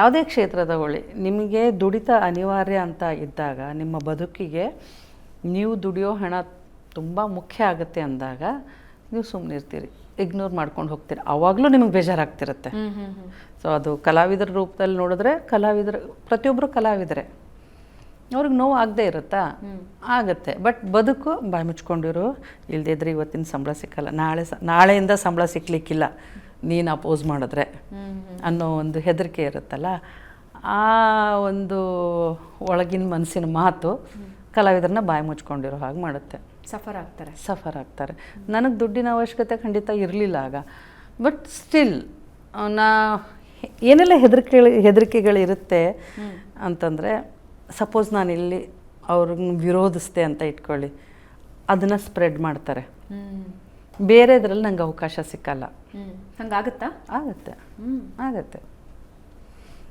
ಯಾವುದೇ ಕ್ಷೇತ್ರ ತಗೊಳ್ಳಿ, ನಿಮಗೆ ದುಡಿತ ಅನಿವಾರ್ಯ ಅಂತ ಇದ್ದಾಗ, ನಿಮ್ಮ ಬದುಕಿಗೆ ನೀವು ದುಡಿಯೋ ಹಣ ತುಂಬ ಮುಖ್ಯ ಆಗುತ್ತೆ ಅಂದಾಗ ನೀವು ಸುಮ್ಮನೆ ಇರ್ತೀರಿ, ಇಗ್ನೋರ್ ಮಾಡ್ಕೊಂಡು ಹೋಗ್ತೀರಿ. ಆವಾಗಲೂ ನಿಮಗೆ ಬೇಜಾರಾಗ್ತಿರುತ್ತೆ. ಸೊ ಅದು ಕಲಾವಿದರ ರೂಪದಲ್ಲಿ ನೋಡಿದ್ರೆ ಪ್ರತಿಯೊಬ್ಬರು ಕಲಾವಿದರೆ, ಅವ್ರಿಗೆ ನೋವು ಆಗದೆ ಇರುತ್ತಾ? ಆಗುತ್ತೆ. ಬಟ್ ಬದುಕು ಬಾಯಿ ಮುಚ್ಕೊಂಡಿರು, ಇಲ್ಲದಿದ್ರೆ ಇವತ್ತಿನ ಸಂಬಳ ಸಿಕ್ಕಲ್ಲ, ನಾಳೆಯಿಂದ ಸಂಬಳ ಸಿಕ್ಕಲಿಕ್ಕಿಲ್ಲ ನೀನು ಅಪೋಸ್ ಮಾಡಿದ್ರೆ ಅನ್ನೋ ಒಂದು ಹೆದರಿಕೆ ಇರುತ್ತಲ್ಲ, ಆ ಒಂದು ಒಳಗಿನ ಮನಸ್ಸಿನ ಮಾತು ಕಲಾವಿದರನ್ನ ಬಾಯಿ ಮುಚ್ಕೊಂಡಿರೋ ಹಾಗೆ ಮಾಡುತ್ತೆ. ಸಫರ್ ಆಗ್ತಾರೆ. ನನಗೆ ದುಡ್ಡಿನ ಅವಶ್ಯಕತೆ ಖಂಡಿತ ಇರಲಿಲ್ಲ ಆಗ. ಬಟ್ ಸ್ಟಿಲ್ ಏನೆಲ್ಲ ಹೆದರಿಕೆಗಳಿರುತ್ತೆ ಅಂತಂದರೆ, ಸಪೋಸ್ ನಾನು ಇಲ್ಲಿ ಅವ್ರನ್ನ ವಿರೋಧಿಸ್ದೆ ಅಂತ ಇಟ್ಕೊಳ್ಳಿ, ಅದನ್ನು ಸ್ಪ್ರೆಡ್ ಮಾಡ್ತಾರೆ. ಬೇರೆದ್ರಲ್ಲಿ ನಂಗೆ ಅವಕಾಶ ಸಿಕ್ಕಲ್ಲ. ಹಂಗಾಗುತ್ತಾ? ಆಗುತ್ತೆ.